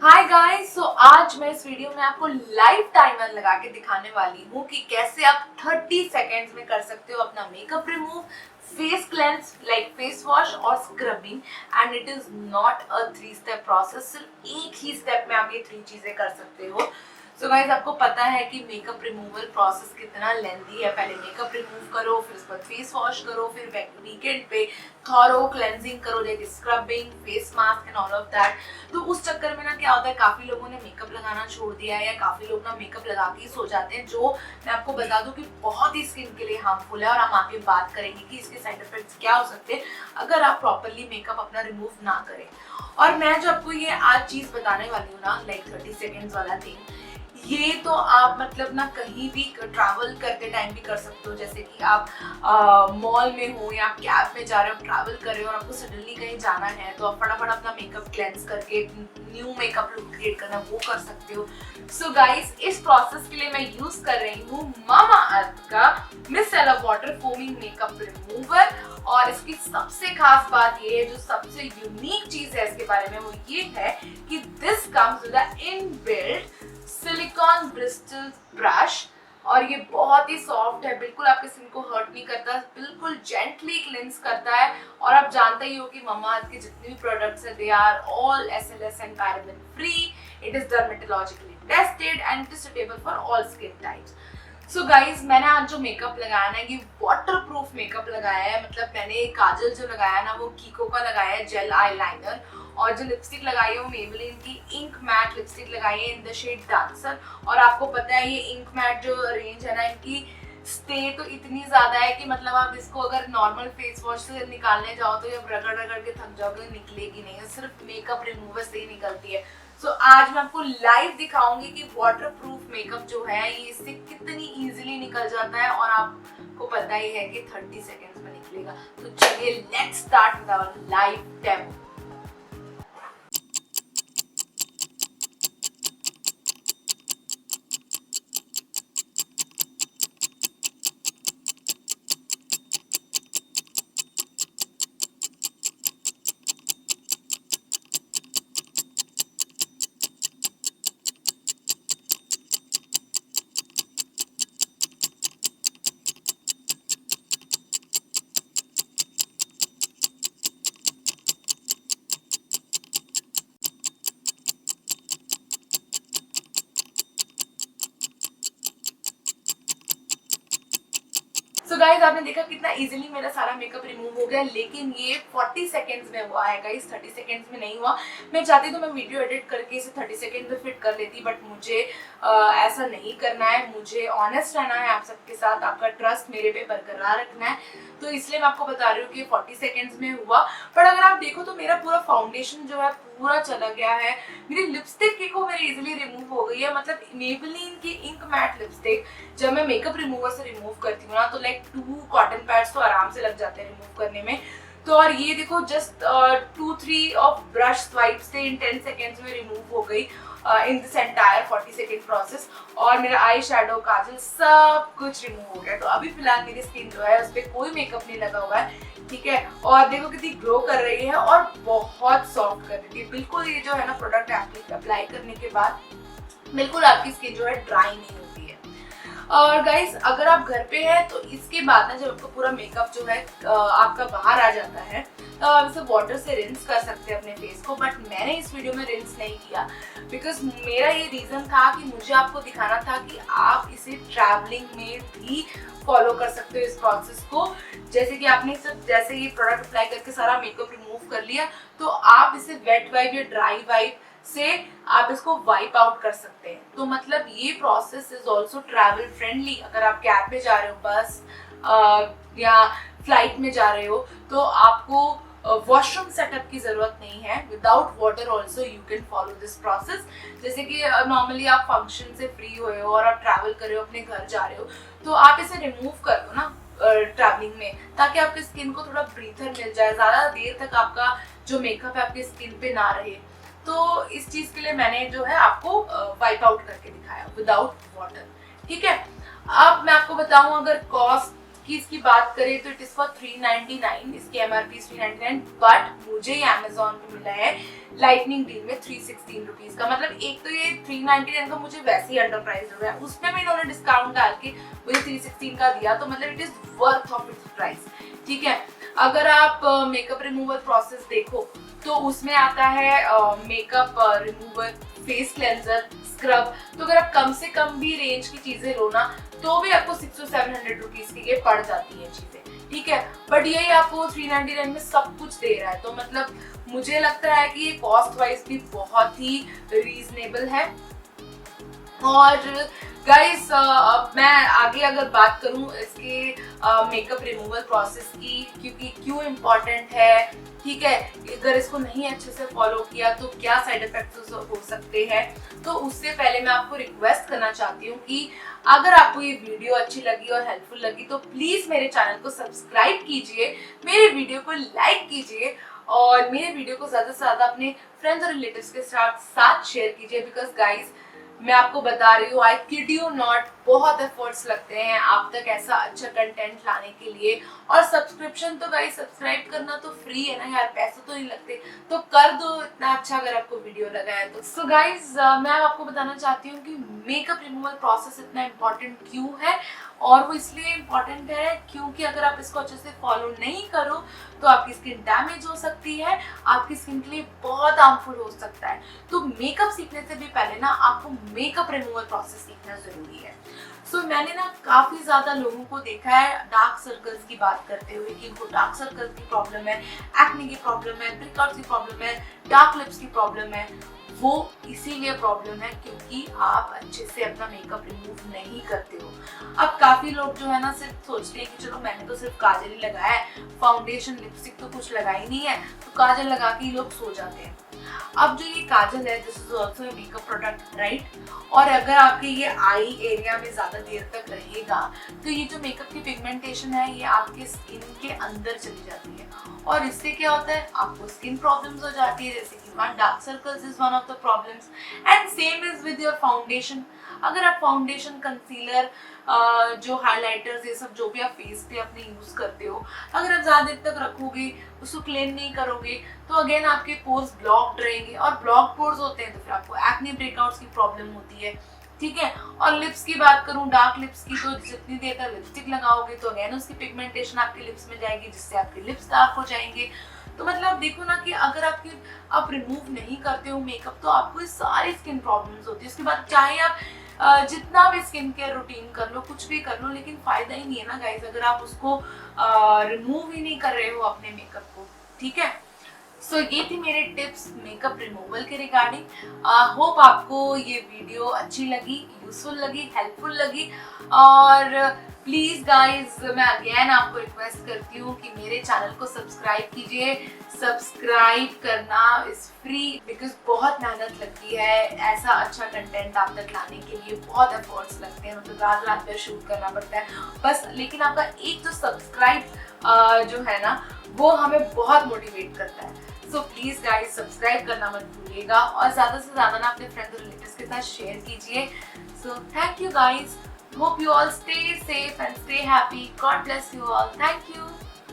Hi guys, सो आज मैं इस वीडियो में आपको लाइव टाइमर लगा के दिखाने वाली हूँ कि कैसे आप 30 सेकेंड्स में कर सकते हो अपना makeup remove, face cleanse like face wash और scrubbing. And it is not a 3 step process, सिर्फ एक ही स्टेप में आप ये 3 चीजें कर सकते हो। सो गाइस, आपको पता है कि मेकअप रिमूवल प्रोसेस कितना लेंथी है। पहले मेकअप रिमूव करो, फिर उस पर फेस वॉश करो, फिर वीकेंड पे थॉरो क्लेंजिंग करो जैसे scrubbing, face mask and all of that. तो उस चक्कर में ना क्या होता है, काफी लोगों ने मेकअप लगाना छोड़ दिया है या काफी लोग ना मेकअप लगा के ही सो जाते हैं, जो मैं आपको बता दूं कि बहुत ही स्किन के लिए हार्मफुल है। और हम आगे बात करेंगे कि इसके साइड इफेक्ट्स क्या हो सकते हैं अगर आप प्रॉपरली मेकअप अपना रिमूव ना करें। और मैं जो आपको ये आज चीज बताने वाली हूँ ना, लाइक 30 सेकेंड्स वाला थिंग, ये तो आप मतलब ना कहीं भी ट्रैवल करते टाइम भी कर सकते हो। जैसे कि आप मॉल में हो या आप कैब में जा रहे हो, ट्रैवल कर रहे हो और आपको सडनली कहीं जाना है, तो आप फटाफट अपना मेकअप क्लेंस करके न्यू मेकअप लुक क्रिएट करना वो कर सकते हो। सो गाइस, इस प्रोसेस के लिए मैं यूज कर रही हूँ मामा अर्थ का micellar water foaming makeup remover. और इसकी सबसे खास बात ये है, जो सबसे यूनिक चीज है इसके बारे में, वो ये है कि this comes with a inbuilt silicon Bristol brush. और ये बहुत ही सॉफ्ट है, बिल्कुल आपके स्किन को हर्ट नहीं करता, बिल्कुल जेंटली क्लिंस करता है। और आप जानते ही हो कि ममाअर्थ के जितने भी प्रोडक्ट्स है, they are all SLS and paraben free. It is dermatologically tested and it is suitable for all skin types. So guys, मैंने आज जो मेकअप लगाया ना, ये वाटर प्रूफ मेकअप लगाया है। मतलब मैंने काजल जो लगाया ना, वो कीको का लगाया है जेल आईलाइनर। और जो लिपस्टिक लगाई है वो मेबेलिन की इंक मैट लिपस्टिक लगाई है इन द शेड डांसर। और आपको पता है ये इंक मैट जो रेंज है ना, इनकी स्टे तो इतनी ज्यादा है कि मतलब आप इसको अगर नॉर्मल फेस वॉश से निकालने जाओ तो जब रगड़ रगड़ के थक जाओगे निकलेगी नहीं, सिर्फ मेकअप रिमूवर से ही निकलती है। सो आज मैं आपको लाइव दिखाऊंगी कि वाटर प्रूफ मेकअप जो है ये इससे कितनी इजीली निकल जाता है। और आपको पता ही है कि 30 सेकेंड्स में निकलेगा। तो चलिए let's start with our live demo. So guys, आपने देखा कितना इजीली मेरा सारा मेकअप रिमूव हो गया, लेकिन ये 40 सेकेंड्स में हुआ है गाइज, 30 सेकेंड्स में नहीं हुआ। मैं चाहती तो मैं वीडियो एडिट करके इसे 30 सेकेंड में फिट कर लेती, बट मुझे ऐसा नहीं करना है। मुझे ऑनेस्ट रहना है आप सबके साथ, आपका ट्रस्ट मेरे पे बरकरार रखना है। तो इसलिए मैं आपको बता रही हूँ कि 40 सेकेंड्स में हुआ। पर अगर आप देखो तो मेरा पूरा फाउंडेशन जो है पूरा चला गया है। मेरी लिपस्टिक को मेरी इजीली रिमूव हो गई है। मतलब मेबेलिन की इंक मैट लिपस्टिक जब मैं मेकअप रिमूवर से रिमूव करती हूँ ना, तो लाइक 2 कॉटन पैड्स तो आराम से लग जाते हैं रिमूव करने में। तो और ये देखो जस्ट 2-3 ऑफ ब्रश स्वाइप से इन 10 सेकेंड्स में रिमूव हो गई in this entire 40 second process. और मेरा आई शेडो, काजल, सब कुछ रिमूव हो गया। तो अभी फिलहाल मेरी स्किन जो है उस पर कोई मेकअप नहीं लगा हुआ है, ठीक है। और देखो कितनी ग्लो कर रही है और बहुत सॉफ्ट कर रही है। बिल्कुल ये जो है ना प्रोडक्ट अप्लाई करने के बाद बिल्कुल आपकी स्किन जो है ड्राई नहीं होती है। और गाइस, अगर आप घर पे हैं तो इसके बाद ना जब आपको पूरा मेकअप जो है आपका बाहर आ जाता है, तो आप इसे वाटर से रिंस कर सकते हैं अपने फेस को। बट मैंने इस वीडियो में रिंस नहीं किया, बिकॉज मेरा ये रीजन था कि मुझे आपको दिखाना था कि आप इसे ट्रैवलिंग में भी फॉलो कर सकते हो इस प्रोसेस को। जैसे कि आपने सिर्फ जैसे ये प्रोडक्ट अप्लाई करके सारा मेकअप रिमूव कर लिया, तो आप इसे वेट वाइप या ड्राई वाइप से आप इसको वाइप आउट कर सकते हैं। तो मतलब ये process is also travel friendly. अगर आप कैब में जा रहे हो, बस या फ्लाइट में जा रहे हो, तो आपको वॉशरूम सेटअप की जरूरत नहीं है। Without water also you can follow this process. जैसे कि नॉर्मली आप फंक्शन से फ्री हुए हो और आप ट्रैवल कर रहे हो, अपने घर जा रहे हो, तो आप इसे रिमूव कर दो ना ट्रैवलिंग में, ताकि आपकी स्किन को थोड़ा ब्रीथर मिल जाए, ज्यादा देर तक आपका जो मेकअप है आपकी स्किन पे ना रहे। तो इस चीज के लिए मैंने जो है आपको वाइप आउट करके दिखाया विदाउट वाटर, ठीक है। अब मैं आपको बताऊं, अगर कॉस्ट कि इसकी बात करें तो इट इज फॉर 399, इसकी MRP 399, बट मुझे ये Amazon पे मिला है लाइटनिंग डील में 316 रुपीज का। मतलब एक तो ये 399 का मुझे वैसे ही अंडर प्राइस हो रहा है, उसमें भी इन्होंने डिस्काउंट डाल के मुझे 316 का दिया, तो मतलब it is worth of its price. ठीक है, अगर आप मेकअप रिमूवल प्रोसेस देखो तो उसमें आता है makeup remover, face cleanser, scrub. तो अगर आप कम से कम भी रेंज की चीजें लो ना तो भी आपको 600 से 700 रुपीज की ये पड़ जाती है चीजें। ठीक है, बट यही आपको 399 में सब कुछ दे रहा है, तो मतलब मुझे लगता है कि ये कॉस्ट वाइज भी बहुत ही रीजनेबल है। और गाइस मैं आगे अगर बात करूं इसके मेकअप रिमूवल प्रोसेस की, क्योंकि क्यों इम्पोर्टेंट है, ठीक है, अगर इसको नहीं अच्छे से फॉलो किया तो क्या साइड इफेक्ट्स हो सकते हैं, तो उससे पहले मैं आपको रिक्वेस्ट करना चाहती हूँ कि अगर आपको ये वीडियो अच्छी लगी और हेल्पफुल लगी तो प्लीज मेरे चैनल को सब्सक्राइब कीजिए, मेरे वीडियो को लाइक कीजिए और मेरे वीडियो को ज्यादा से ज्यादा अपने फ्रेंड्स और रिलेटिव्स के साथ शेयर कीजिए। बिकॉज गाइज मैं आपको बता रही हूँ, आई किड यू नॉट, बहुत एफर्ट्स लगते हैं आप तक ऐसा अच्छा कंटेंट लाने के लिए। और सब्सक्रिप्शन तो गाइस, सब्सक्राइब करना तो फ्री है ना यार, पैसे तो नहीं लगते, तो कर दो इतना अच्छा अगर आपको वीडियो लगा है तो। सो गाइस मैं आपको बताना चाहती हूँ कि मेकअप रिमूवल प्रोसेस इतना इम्पोर्टेंट क्यों है, और वो इसलिए इम्पोर्टेंट है क्योंकि अगर आप इसको अच्छे से फॉलो नहीं करो तो आपकी स्किन डैमेज हो सकती है, आपकी स्किन के लिए बहुत हार्मफुल हो सकता है। तो मेकअप सीखने से भी पहले ना आपको मेकअप रिमूवल प्रोसेस सीखना जरूरी है। सो मैंने ना काफी ज्यादा लोगों को देखा है डार्क सर्कल्स की बात करते हुए कि इनको डार्क सर्कल्स की प्रॉब्लम है, एक्ने की प्रॉब्लम है, ब्रेकआउट्स की प्रॉब्लम है, डार्क लिप्स की प्रॉब्लम है। वो इसीलिए प्रॉब्लम है क्योंकि आप अच्छे से अपना मेकअप रिमूव नहीं करते हो। अब काफी लोग जो है ना सिर्फ सोचते हैं कि चलो मैंने तो सिर्फ काजल ही लगाया है, फाउंडेशन लिपस्टिक तो कुछ लगाई नहीं है, तो काजल लगा के ही लोग सो जाते हैं। अब जो ये काजल है this is also a makeup product, right, और अगर आपके ये आई एरिया में ज्यादा देर तक रहेगा तो ये जो मेकअप की पिगमेंटेशन है ये आपके स्किन के अंदर चली जाती है, और इससे क्या होता है आपको स्किन प्रॉब्लम्स हो जाती है, जैसे कि dark circles is one of the problems. And same is with your foundation. अगर आप फाउंडेशन, कंसीलर, जो हाइलाइटर्स, ये सब जो भी आप फेस पे अपने यूज करते हो, अगर आप ज्यादा देर तक रखोगे, उसको क्लीन नहीं करोगे तो अगेन आपके पोर्स ब्लॉक्ड रहेंगे, और ब्लॉक पोर्स होते हैं तो फिर आपको एक्ने ब्रेकआउट्स की प्रॉब्लम होती है। ठीक है, और लिप्स की बात करूं, डार्क लिप्स की, तो जितनी देर तक लिपस्टिक लगाओगे तो अगेन उसकी पिगमेंटेशन आपके लिप्स में जाएगी, जिससे आपके लिप्स डार्क हो जाएंगे। तो मतलब देखो ना कि अगर आप रिमूव नहीं करते हो मेकअप तो आपको सारी स्किन प्रॉब्लम्स होती है। उसके बाद चाहे आप जितना भी स्किन केयर रूटीन कर लो, कुछ भी कर लो, लेकिन फायदा ही नहीं है ना गाइस अगर आप उसको रिमूव ही नहीं कर रहे हो अपने मेकअप को। ठीक है, सो ये थी मेरे टिप्स मेकअप रिमूवल के रिगार्डिंग। होप आपको ये वीडियो अच्छी लगी, यूजफुल लगी, हेल्पफुल लगी। और प्लीज गाइज मैं अगेन आपको रिक्वेस्ट करती हूँ कि मेरे चैनल को सब्सक्राइब कीजिए। सब्सक्राइब करना इज फ्री, बिकॉज बहुत मेहनत लगती है ऐसा अच्छा कंटेंट आप तक लाने के लिए, बहुत एफर्ट्स लगते हैं, मतलब रात रात भर शूट करना पड़ता है बस। लेकिन आपका एक जो सब्सक्राइब जो है ना वो हमें बहुत मोटिवेट करता है। सो प्लीज गाइज सब्सक्राइब करना मत भूलिएगा, और ज्यादा से ज्यादा ना अपने फ्रेंड्स और रिलेटिव्स के साथ शेयर कीजिए। So thank you guys, hope you all stay safe and stay happy. God bless you all. Thank you.